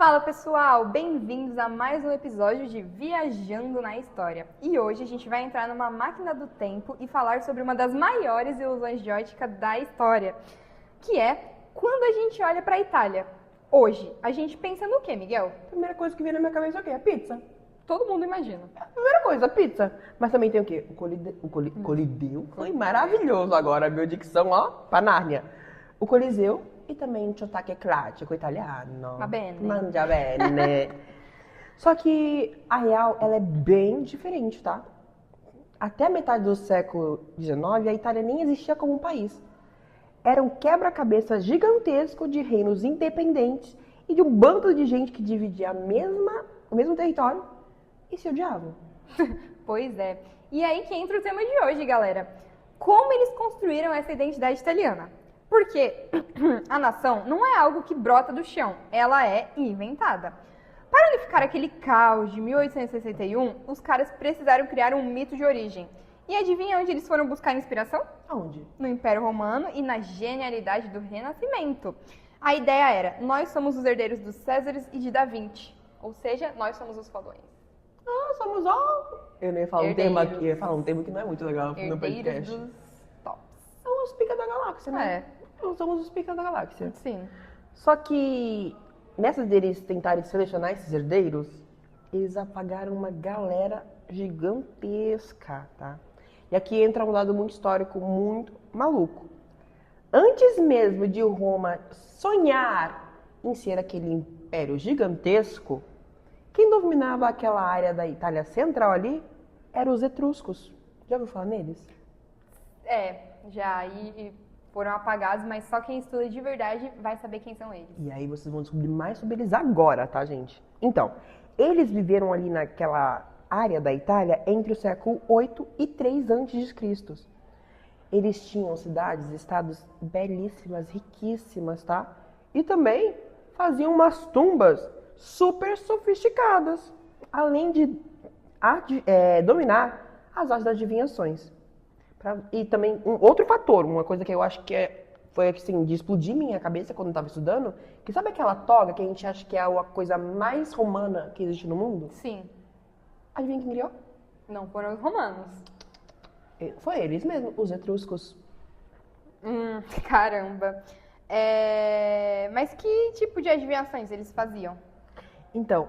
Fala pessoal, bem-vindos a mais um episódio de Viajando na História. E hoje a gente vai entrar numa máquina do tempo e falar sobre uma das maiores ilusões de ótica da história, que é quando a gente olha para a Itália. Hoje, a gente pensa no quê, Miguel? A primeira coisa que vem na minha cabeça é o quê? A pizza. Todo mundo imagina. A primeira coisa, a pizza. Mas também tem o quê? Coliseu. Foi maravilhoso agora, a minha dicção, ó, pra Nárnia. O Coliseu e também o sotaque classico italiano. Va bene. Mangia bene. Só que a real, ela é bem diferente, tá? Até a metade do século XIX, a Itália nem existia como um país. Era um quebra-cabeça gigantesco de reinos independentes e de um bando de gente que dividia o mesmo território e se odiavam. Pois é. E aí que entra o tema de hoje, galera. Como eles construíram essa identidade italiana? Porque a nação não é algo que brota do chão, ela é inventada. Para unificar aquele caos de 1861, os caras precisaram criar um mito de origem. E adivinha onde eles foram buscar inspiração? Aonde? No Império Romano e na genialidade do Renascimento. A ideia era, nós somos os herdeiros dos Césares e de Da Vinci. Ou seja, nós somos os fodões. Ah, somos ó. Eu nem ia falar um Herdeiros. termo aqui, eu ia falar um termo que não é muito legal no Herdeiros podcast. dos tops. São os pica da galáxia, né? É. Nós somos os pica da galáxia. Sim. Só que nessas deles tentarem selecionar esses herdeiros, eles apagaram uma galera gigantesca, tá? E aqui entra um lado muito histórico, muito maluco. Antes mesmo de Roma sonhar em ser aquele império gigantesco, quem dominava aquela área da Itália central ali eram os etruscos. Já ouviu falar neles? Já e foram apagados, mas só quem estuda de verdade vai saber quem são eles. E aí vocês vão descobrir mais sobre eles agora, tá, gente? Então, eles viveram ali naquela área da Itália entre o século 8 e 3 a.C. Eles tinham cidades, estados belíssimas, riquíssimas, tá? E também faziam umas tumbas super sofisticadas, além de dominar as artes das adivinhações. E também um outro fator, uma coisa que eu acho que foi assim, de explodir minha cabeça quando eu estava estudando, que sabe aquela toga que a gente acha que é a coisa mais romana que existe no mundo? Sim. Adivinha quem criou? Não foram os romanos. Foi eles mesmos, os etruscos. Caramba. Mas que tipo de adivinhações eles faziam? Então,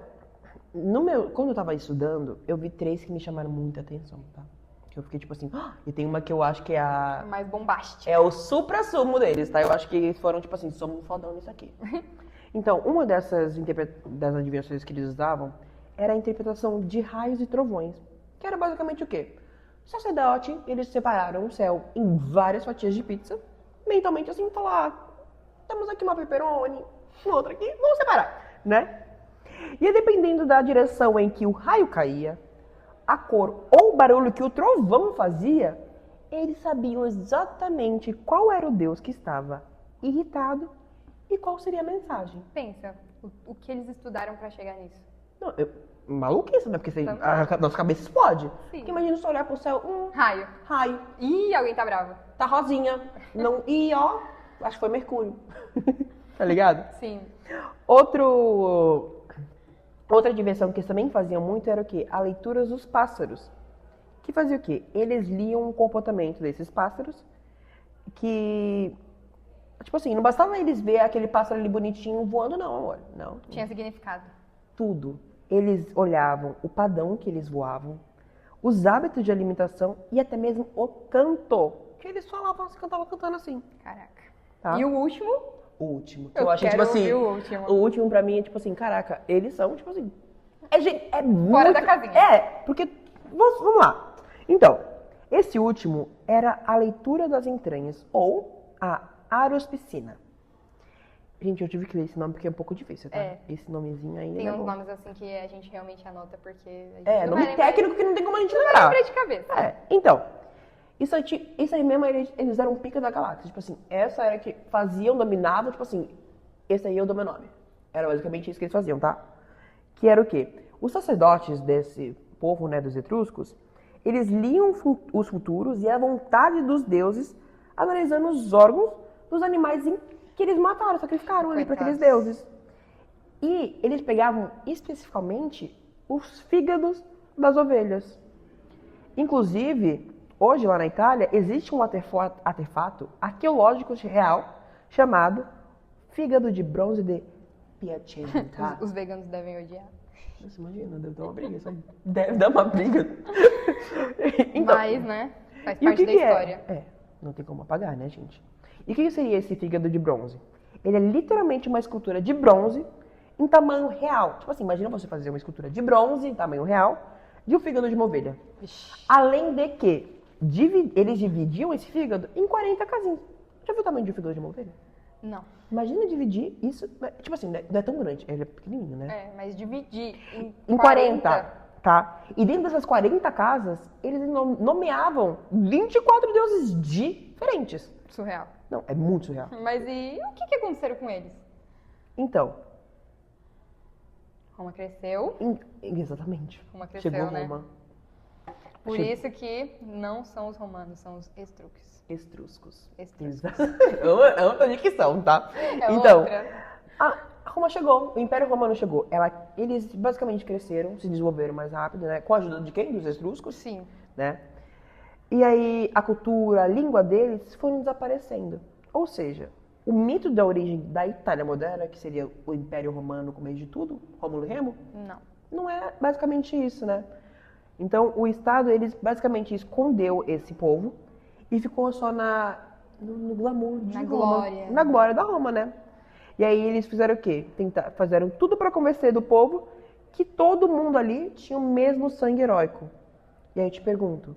quando eu estava estudando, eu vi 3 que me chamaram muita atenção, tá? Que eu fiquei tipo assim, e tem uma que eu acho que é a... Mais bombástica. É o supra-sumo deles, tá? Eu acho que eles foram tipo assim, somos fodão nisso aqui. Então, uma das adivinhações que eles usavam era a interpretação de raios e trovões. Que era basicamente o quê? O sacerdote, eles separaram o céu em várias fatias de pizza. Mentalmente assim, falar, temos aqui uma pepperoni, outra aqui, vamos separar, né? E dependendo da direção em que o raio caía, a cor ou o barulho que o trovão fazia, eles sabiam exatamente qual era o Deus que estava irritado e qual seria a mensagem. Pensa, o que eles estudaram pra chegar nisso? Não, maluquice, né? Porque a nossa cabeça explode. Sim. Porque imagina você olhar pro céu, Raio. raio, Ih, alguém tá bravo. tá rosinha, não, e ó, acho que foi Mercúrio. Tá ligado? Sim. Outra diversão que eles também faziam muito era o quê? A leitura dos pássaros. Que fazia o quê? Eles liam o comportamento desses pássaros que... Tipo assim, não bastava eles ver aquele pássaro ali bonitinho voando, não, amor. Não. Tinha significado. Tudo. Eles olhavam o padrão que eles voavam, os hábitos de alimentação e até mesmo o canto. Que eles falavam, cantavam cantando assim. Caraca. Tá? E o último? O último. Que Eu eu achei, quero tipo assim, ouvir o último. o último pra mim é tipo assim, caraca, eles são, tipo assim, é muito... Fora da casinha. Porque, vamos lá. Então, esse último era a leitura das entranhas, ou a arospicina. Gente, eu tive que ler esse nome porque é um pouco difícil, tá? Esse nomezinho aí Tem é uns bom. nomes assim que a gente realmente anota porque a gente não Nome vai técnico que não tem como a gente lembrar. lembrar. Lembrei de cabeça. Então, isso aí mesmo, eles eram pica da galáxia. Tipo assim, essa era que faziam, dominavam, tipo assim, esse aí é o do meu nome. Era basicamente isso que eles faziam, tá? Que era o quê? Os sacerdotes desse povo, né, dos etruscos, eles liam os futuros e a vontade dos deuses, analisando os órgãos dos animais que eles mataram, sacrificaram ali para aqueles deuses. E eles pegavam especificamente os fígados das ovelhas. Inclusive, hoje lá na Itália, existe um artefato arqueológico real chamado fígado de bronze de Piacenza. Os veganos devem odiar. Nossa, imagina, deve dar uma briga. Isso aí. Deve dar uma briga. Então, Mas, né? Faz e o parte que da que história. não tem como apagar, né, gente? E o que seria esse fígado de bronze? Ele é literalmente uma escultura de bronze em tamanho real. Tipo assim, imagina você fazer uma escultura de bronze em tamanho real de um fígado de uma ovelha. Ixi. Além de que eles dividiam esse fígado em 40 casinhas. Já viu o tamanho de um fígado de uma ovelha? Não. Imagina dividir isso. Tipo assim, não é tão grande, ele é pequenininho, né? É, mas dividir Em 40, tá? E dentro dessas 40 casas, eles nomeavam 24 deuses diferentes. Surreal. Não, é muito surreal. Mas e o que aconteceu com eles? Então, Roma cresceu. exatamente. Roma cresceu, Chegou né? Roma. Por isso que não são os romanos, são os etruscos. Estruscos. Estruscos. É outra dicção, tá? É Então, outra. a Roma chegou, o Império Romano chegou. Eles basicamente cresceram, se desenvolveram mais rápido, né? Com a ajuda de quem? Dos etruscos, Sim. né? E aí a cultura, a língua deles foram desaparecendo. Ou seja, o mito da origem da Itália moderna, que seria o Império Romano, o começo de tudo, Rômulo e Remo, não é basicamente isso, né? Então, o Estado, eles basicamente escondeu esse povo e ficou só no glamour de Na Roma. glória. Na glória da Roma, né? E aí eles fizeram o quê? Fizeram tudo para convencer do povo que todo mundo ali tinha o mesmo sangue heróico. E aí eu te pergunto,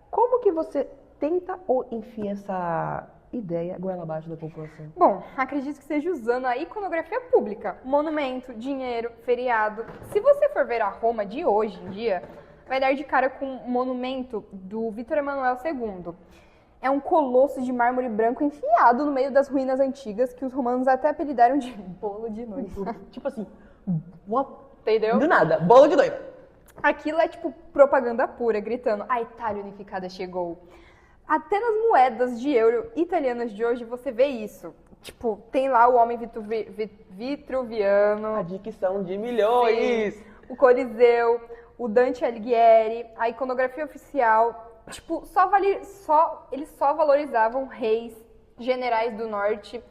como que você tenta ou enfia essa ideia goela abaixo da população? Bom, acredito que seja usando a iconografia pública. Monumento, dinheiro, feriado. Se você for ver a Roma de hoje em dia, vai dar de cara com o monumento do Vítor Emanuel II. É um colosso de mármore branco enfiado no meio das ruínas antigas que os romanos até apelidaram de bolo de noiva. Tipo assim, Entendeu? do nada, bolo de noiva. Aquilo é tipo propaganda pura, gritando: a Itália unificada chegou. Até nas moedas de euro italianas de hoje você vê isso. Tipo, tem lá o homem vitruviano, A dicção de milhões. sim, o Coliseu, o Dante Alighieri, a iconografia oficial. Tipo, eles só valorizavam reis, generais do norte.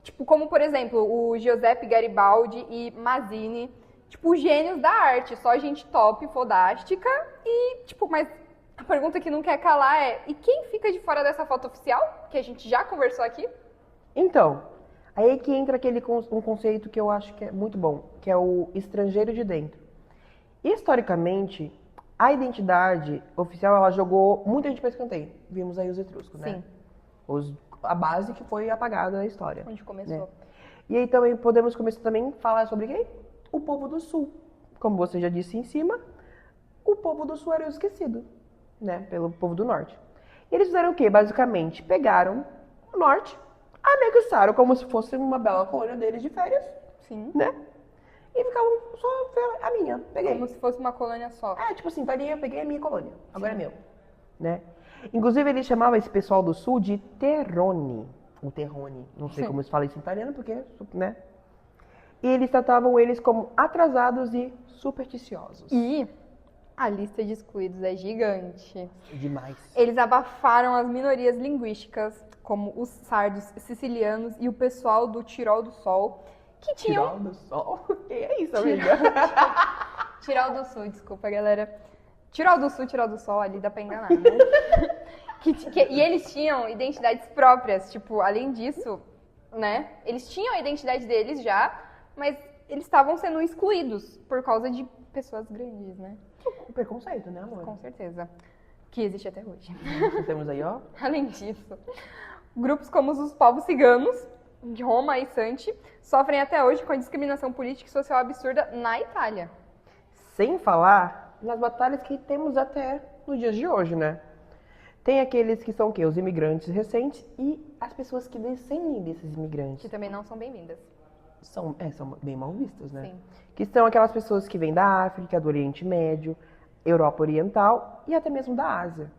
Tipo, como por exemplo, o Giuseppe Garibaldi e Mazzini. Tipo, gênios da arte, só gente top, fodástica. E, tipo, mas a pergunta que não quer calar é: e quem fica de fora dessa foto oficial? Que a gente já conversou aqui? Então, aí é que entra um conceito que eu acho que é muito bom, que é o estrangeiro de dentro. Historicamente, a identidade oficial, ela jogou muita gente para escanteio. Vimos aí os etruscos, né? Sim. A base que foi apagada da história. Onde começou. Né? E aí também podemos começar também a falar sobre quem? O povo do Sul. Como você já disse em cima, o povo do Sul era o esquecido, né? Pelo povo do Norte. E eles fizeram o quê? Basicamente, pegaram o Norte, anexaram como se fosse uma bela colônia deles de férias, Sim. né? E ficavam só a minha, peguei. Como se fosse uma colônia só. Tipo assim, eu peguei a minha colônia, agora é meu, né? Inclusive, eles chamavam esse pessoal do Sul de Terroni. O Terroni, não sei como se fala isso em italiano, porque, né? E eles tratavam eles como atrasados e supersticiosos. E a lista de excluídos é gigante. Demais. Eles abafaram as minorias linguísticas, como os sardos sicilianos e o pessoal do Tirol do Sol, que tinham... Tirol do Sol? Que é isso, amiga? Tirol do Sul, desculpa, galera. Tirol do Sol, ali dá pra enganar, né? E eles tinham identidades próprias, tipo, além disso, né? Eles tinham a identidade deles já, mas eles estavam sendo excluídos por causa de pessoas grandes, né? O preconceito, né, amor? Com certeza. Que existe até hoje. Temos aí, ó. Além disso, grupos como os povos ciganos, de Roma e Santi, sofrem até hoje com a discriminação política e social absurda na Itália. Sem falar nas batalhas que temos até nos dias de hoje, né? Tem aqueles que são o quê? Os imigrantes recentes e as pessoas que descendem desses imigrantes. Que também não são bem-vindas. São bem mal vistas, né? Sim. Que são aquelas pessoas que vêm da África, do Oriente Médio, Europa Oriental e até mesmo da Ásia.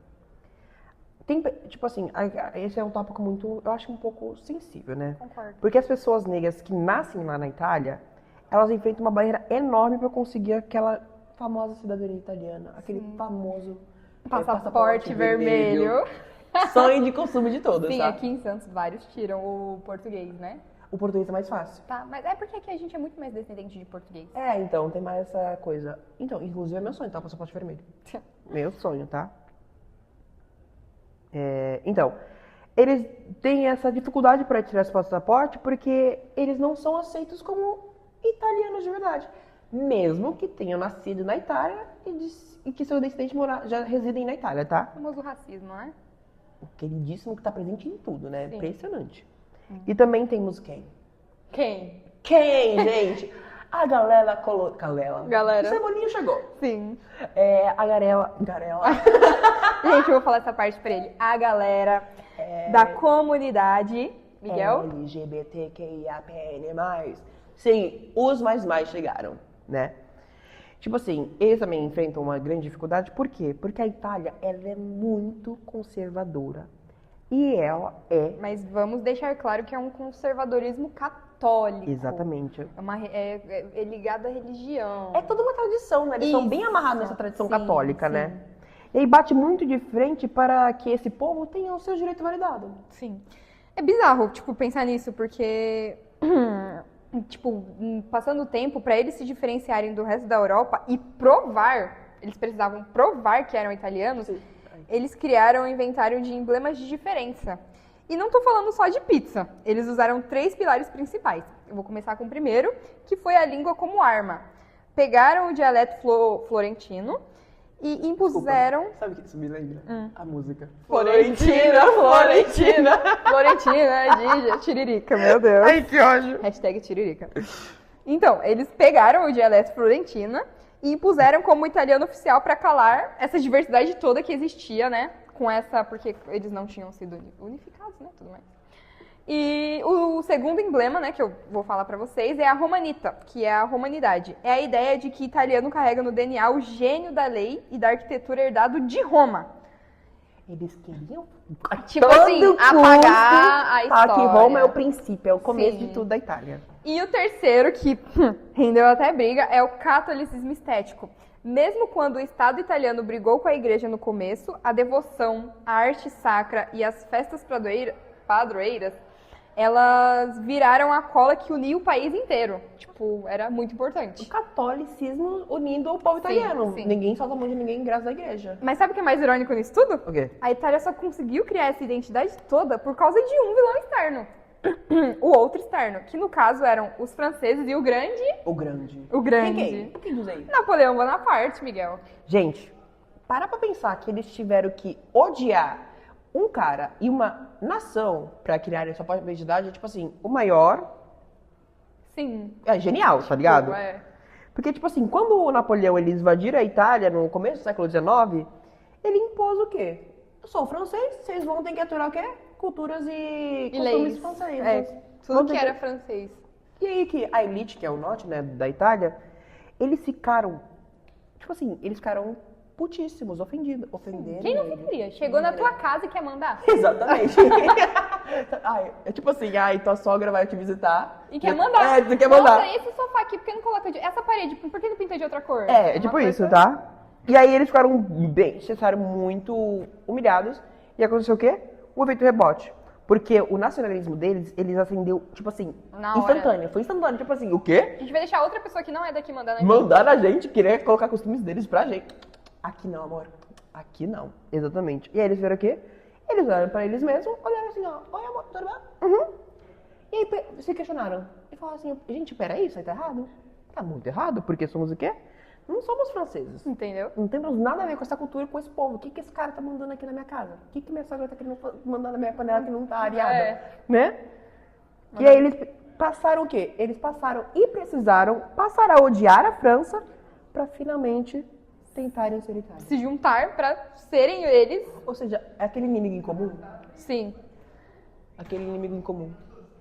Tem, tipo assim, esse é um tópico muito, eu acho um pouco sensível, né? Concordo. Porque as pessoas negras que nascem lá na Itália, elas enfrentam uma barreira enorme para conseguir aquela famosa cidadania italiana, aquele famoso Passaporte vermelho. Sonho de consumo de todas, Sim, tá? aqui em Santos vários tiram o português, né? O português é mais fácil. Tá, mas é porque aqui a gente é muito mais descendente de português. É, então, tem mais essa coisa. Então, inclusive é meu sonho, tá? O passaporte vermelho. Meu sonho, tá? Então, eles têm essa dificuldade para tirar esse passaporte porque eles não são aceitos como italianos de verdade. Mesmo que tenham nascido na Itália e que seus descendentes já residem na Itália, tá? O famoso racismo, né? O queridíssimo que tá presente em tudo, né? Sim. Impressionante. E também temos quem? Quem? Quem, gente? A galera Galera. O Cebolinha chegou. Sim. A Garela. Gente, eu vou falar essa parte pra ele. A galera da comunidade. Miguel? LGBTQIAPN+. Sim, os mais chegaram, né? Tipo assim, eles também enfrentam uma grande dificuldade. Por quê? Porque a Itália, ela é muito conservadora. E ela é... Mas vamos deixar claro que é um conservadorismo católico. Exatamente. É ligado à religião. É toda uma tradição, né? Eles são bem Isso. amarrados nessa tradição Sim, católica, sim. né? E aí bate muito de frente para que esse povo tenha o seu direito validado. Sim. É bizarro, tipo, pensar nisso, porque... tipo, passando o tempo, para eles se diferenciarem do resto da Europa e provar, eles precisavam provar que eram italianos, Sim. eles criaram um inventário de emblemas de diferença. E não tô falando só de pizza, eles usaram 3 pilares principais. Eu vou começar com o primeiro, que foi a língua como arma. Pegaram o dialeto florentino e impuseram... Sabe o que isso me lembra? A música. Florentina, Dígia, tiririca, meu Deus. Ai, que ódio. Hashtag tiririca. Então, eles pegaram o dialeto florentino e impuseram como italiano oficial para calar essa diversidade toda que existia, né? Com essa, porque eles não tinham sido unificados, né? Tudo mais. E o segundo emblema, né, que eu vou falar pra vocês, é a romanita, que é a romanidade. É a ideia de que italiano carrega no DNA o gênio da lei e da arquitetura herdado de Roma. Eles queriam Tipo assim, apagar a história. Que Roma é o princípio, é o começo Sim. de tudo da Itália. E o terceiro, que rendeu até briga, é o catolicismo estético. Mesmo quando o Estado italiano brigou com a igreja no começo, a devoção, a arte sacra e as festas padroeiras, elas viraram a cola que unia o país inteiro. Tipo, era muito importante. O catolicismo unindo o povo italiano. sim. Ninguém solta a mão de ninguém graças à igreja. Mas sabe o que é mais irônico nisso tudo? O quê? A Itália só conseguiu criar essa identidade toda por causa de um vilão externo. O outro externo, que no caso eram os franceses e o grande... O grande. O grande. Quem diz aí? Napoleão Bonaparte, Miguel. Gente, para pra pensar que eles tiveram que odiar um cara e uma nação pra criarem sua própria identidade. Tipo assim, o maior Sim. é genial, tá ligado? É. Porque, tipo assim, quando o Napoleão ele invadiram a Itália no começo do século XIX, ele impôs o quê? Eu sou francês, vocês vão ter que aturar o quê? Culturas e costumes leis. franceses. É, Vão tudo ter que era francês. E aí que a elite, que é o norte, né, da Itália, eles ficaram, tipo assim, eles ficaram putíssimos, ofenderam Quem não ele. ficaria? Chegou na tua casa e quer mandar? Exatamente. Ai, é tipo assim, tua sogra vai te visitar. E quer mandar. É, tu quer mandar. Nossa, esse sofá aqui, por que não coloca de... Essa parede, por que não pinta de outra cor? É Uma tipo coisa- isso, tá? E aí eles ficaram bem, ficaram muito humilhados. E aconteceu o quê? O efeito rebote. Porque o nacionalismo deles, eles acendeu, tipo assim, Na hora. instantâneo. Foi instantâneo, tipo assim, o quê? A gente vai deixar outra pessoa que não é daqui mandar na gente. Mandar a gente querer colocar costumes deles pra gente. Aqui não, amor. Aqui não. Exatamente. E aí eles viram o quê? Eles olharam pra eles mesmos, olharam assim, ó. Oi, amor, tudo bem? Uhum. E aí se questionaram. E falaram assim, gente, peraí, isso aí tá errado? Tá muito errado, porque somos o quê? Não somos franceses. Entendeu? Não temos nada a ver com essa cultura, com esse povo. O que esse cara tá mandando aqui na minha casa? O que minha sogra tá querendo mandar na minha panela que não tá areada? Né? E aí eles passaram o quê? Eles passaram e precisaram passar a odiar a França pra finalmente tentarem ser Itália. Se juntar pra serem eles. Ou seja, é aquele inimigo em comum? Sim. Aquele inimigo em comum.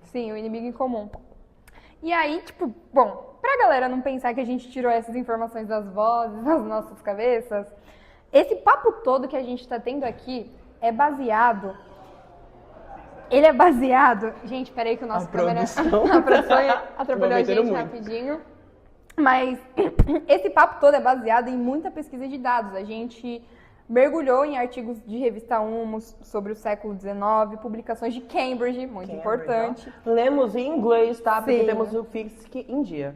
Sim, o inimigo em comum. E aí, tipo, bom, pra galera não pensar que a gente tirou essas informações das vozes, das nossas cabeças, esse papo todo que a gente tá tendo aqui é baseado... Ele é baseado... Gente, peraí que o nosso câmera... produção. A produção atrapalhou a Prometeram gente muito. rapidinho. Mas esse papo todo é baseado em muita pesquisa de dados. A gente mergulhou em artigos de revista Humus sobre o século XIX, publicações de Cambridge, muito importante. Lemos em inglês, tá? Porque Sim. temos o FISC em dia.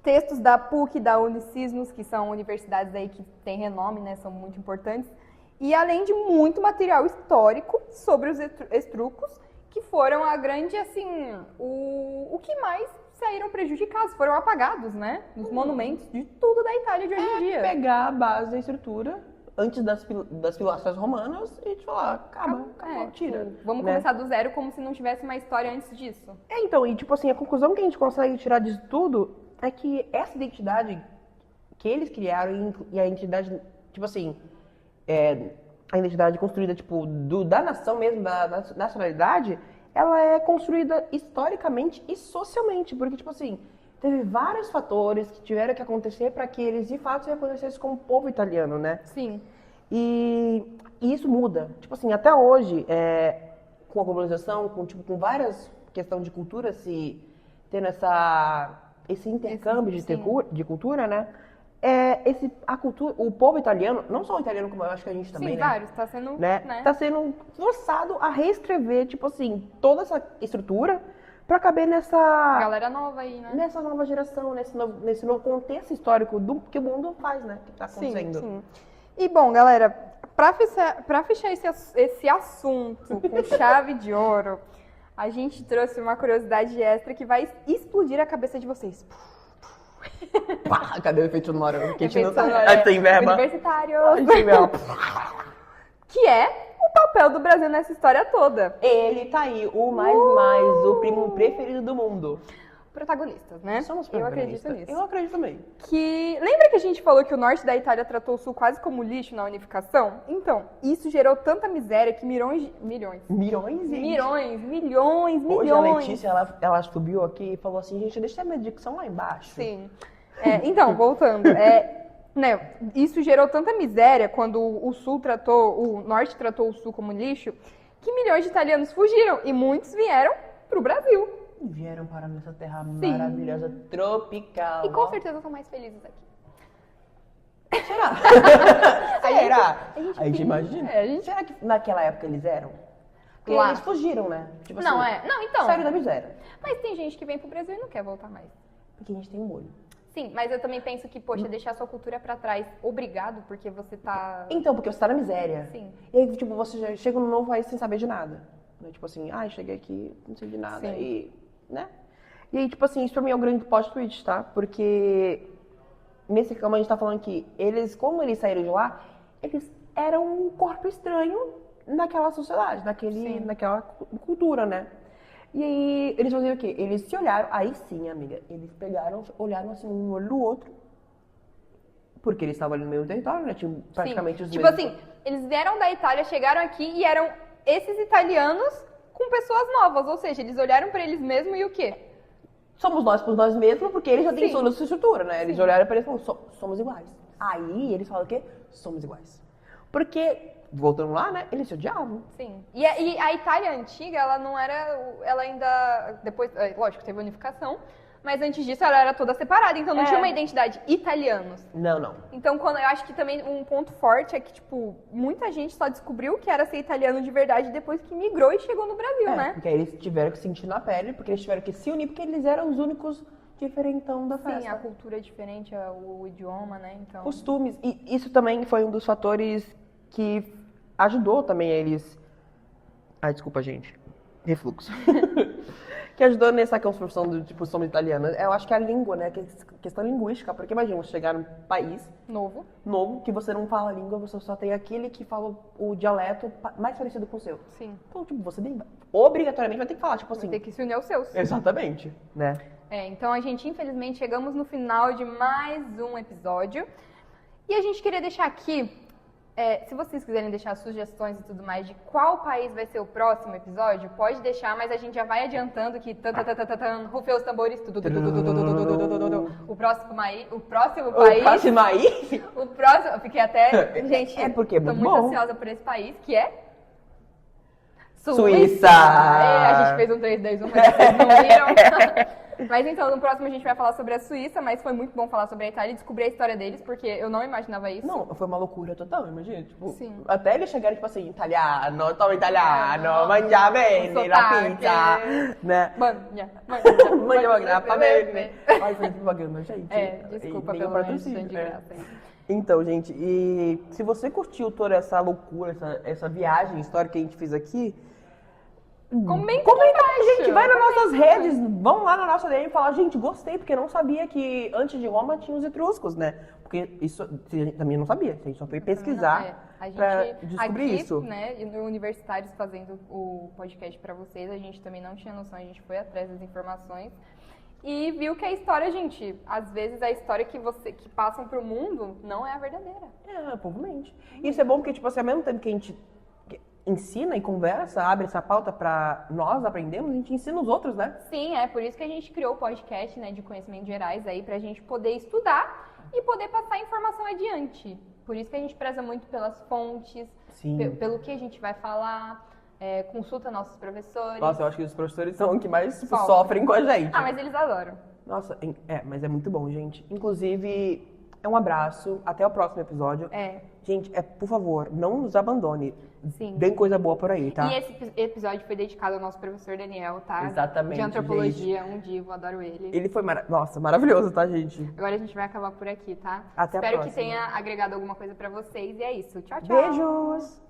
Textos da PUC, da Unicisnos, que são universidades aí que têm renome, né? São muito importantes. E além de muito material histórico sobre os etruscos, que foram a grande, assim, o que mais saíram prejudicados, foram apagados, né? Nos monumentos de tudo da Itália de hoje em dia. Pegar a base da estrutura antes das pilastras romanas e te falar, acabou, tira. Vamos começar do zero como se não tivesse uma história antes disso. Então, e tipo assim, a conclusão que a gente consegue tirar disso tudo é que essa identidade que eles criaram e a identidade, tipo assim, a identidade construída, tipo, da nação mesmo, da nacionalidade, ela é construída historicamente e socialmente, porque, tipo assim, teve vários fatores que tiveram que acontecer para que eles, de fato, se reconhecessem como povo italiano, né? Sim. E isso muda. Tipo assim, até hoje, com a globalização, com várias questões de cultura se tendo esse intercâmbio de cultura, né? O povo italiano, não só o italiano, como eu acho que a gente também, Sim, né? vários, tá sendo, né? Tá sendo forçado a reescrever, tipo assim, toda essa estrutura pra caber nessa galera nova aí, né? Nessa nova geração, nesse novo contexto histórico que o mundo faz, né? Que tá acontecendo. Sim. E bom, galera, pra fechar esse assunto com chave de ouro, a gente trouxe uma curiosidade extra que vai explodir a cabeça de vocês. Pá, cadê o efeito sonoro? Que a gente não sonoro, tá. Tem verba. Universitário. A gente tem verba. Que é o papel do Brasil nessa história toda. Ele tá aí, o primo preferido do mundo. Protagonistas, né? Somos Eu protagonistas. acredito nisso. Eu acredito também. Lembra que a gente falou que o norte da Itália tratou o sul quase como lixo na unificação? Então, isso gerou tanta miséria que milhões, gente. Hoje a Letícia, ela subiu aqui e falou assim, gente, deixa a minha dicção lá embaixo. Sim. Então, voltando. Né, isso gerou tanta miséria quando o norte tratou o sul como lixo, que milhões de italianos fugiram e muitos vieram pro Brasil. Vieram para nossa terra Sim. maravilhosa, tropical. E com certeza são mais felizes aqui. Será? A gente imagina. Será que naquela época eles eram? Porque Lá. eles fugiram, né? Tipo Não, assim, Não, então. saíram da miséria. Mas tem gente que vem pro Brasil e não quer voltar mais. Porque a gente tem um molho. Sim, mas eu também penso que, poxa, deixar sua cultura pra trás, obrigado, porque você tá... Então, porque você tá na miséria. Sim. E aí, tipo, você já chega num novo país sem saber de nada. Né? Tipo assim, cheguei aqui, não sei de nada. Sim. E, né? E aí, tipo assim, isso pra mim é um grande plot twist, tá? Porque, nesse como a gente tá falando que como eles saíram de lá, eles eram um corpo estranho naquela sociedade, naquela cultura, né? E aí, eles faziam o quê? Eles se olharam, aí sim, amiga, eles olharam assim, um olho do outro, porque eles estavam ali no mesmo território, né? Tinham praticamente os Tipo mesmos... assim, eles vieram da Itália, chegaram aqui e eram esses italianos com pessoas novas, ou seja, eles olharam pra eles mesmos e o quê? Somos nós por nós mesmos, porque eles já têm sua estrutura, né? Eles Sim. olharam pra eles e falaram, somos iguais. Aí eles falam o quê? Somos iguais. Porque, voltando lá, né? Eles se odiavam. Sim. E a Itália antiga, ela não era... Ela ainda... Depois, lógico, teve a unificação, mas antes disso ela era toda separada, então não tinha uma identidade italianos. Não. Então, eu acho que também um ponto forte é que, tipo, muita gente só descobriu que era ser italiano de verdade depois que migrou e chegou no Brasil, né? Porque aí eles tiveram que sentir na pele, porque eles tiveram que se unir, porque eles eram os únicos diferentão da festa. Sim, a cultura é diferente, o idioma, né? Então... Costumes. E isso também foi um dos fatores que ajudou também eles... desculpa, gente. Refluxo. Que ajudou nessa construção do tipo, somos italianos. Eu acho que é a língua, né? Questão linguística. Porque imagina, você chegar num país novo, que você não fala a língua, você só tem aquele que fala o dialeto mais parecido com o seu. Sim. Então, tipo, você obrigatoriamente vai ter que falar, tipo assim... Vai ter que se unir aos seus. Exatamente, né? Então a gente, infelizmente, chegamos no final de mais um episódio. E a gente queria deixar aqui... se vocês quiserem deixar sugestões e tudo mais de qual país vai ser o próximo episódio, pode deixar, mas a gente já vai adiantando que rufem os tambores, o próximo país, fiquei até, gente, porque é tô muito muito bom. ansiosa por esse país, que é Suíça! A gente fez um 3, 2, 1, mas vocês não viram. Mas então, no próximo a gente vai falar sobre a Suíça, mas foi muito bom falar sobre a Itália e descobrir a história deles, porque eu não imaginava isso. Não, foi uma loucura total, imagina. Tipo, Sim. até eles chegarem, tipo assim, italiano, toma italiano, mangia bene, la pizza, né? Mangia bene. Ai, foi propaganda, gente. Desculpa nenhum pelo patrocínio, de é. graça. Então, gente, e se você curtiu toda essa loucura, essa viagem histórica que a gente fez aqui, Comenta com a embaixo. gente, vai nas nossas redes, vão lá na nossa DM e falar, gente, gostei, porque eu não sabia que antes de Roma tinha os etruscos, né? Porque isso a gente também não sabia, a gente só foi pesquisar pra descobrir aqui, isso. Né, e no Universitários fazendo o podcast pra vocês, a gente também não tinha noção, a gente foi atrás das informações e viu que a história, gente, às vezes a história que passam pro mundo não é a verdadeira. É, provavelmente. Isso é bom porque, tipo assim, ao mesmo tempo que a gente ensina e conversa, abre essa pauta pra nós aprendermos, a gente ensina os outros, né? Sim, é por isso que a gente criou o podcast, né, de conhecimentos gerais aí, pra gente poder estudar e poder passar a informação adiante. Por isso que a gente preza muito pelas fontes, pelo que a gente vai falar, consulta nossos professores. Nossa, eu acho que os professores são os que mais tipo, sofrem com a gente. Ah, mas eles adoram. Nossa, mas é muito bom, gente. Inclusive, um abraço, até o próximo episódio. Gente, por favor, não nos abandone. Sim. Tem coisa boa por aí, tá? E esse episódio foi dedicado ao nosso professor Daniel, tá? Exatamente, de antropologia, um divo, adoro ele. Ele foi maravilhoso, tá, gente? Agora a gente vai acabar por aqui, tá? Até a Espero próxima. que tenha agregado alguma coisa pra vocês e é isso. Tchau, tchau. Beijos!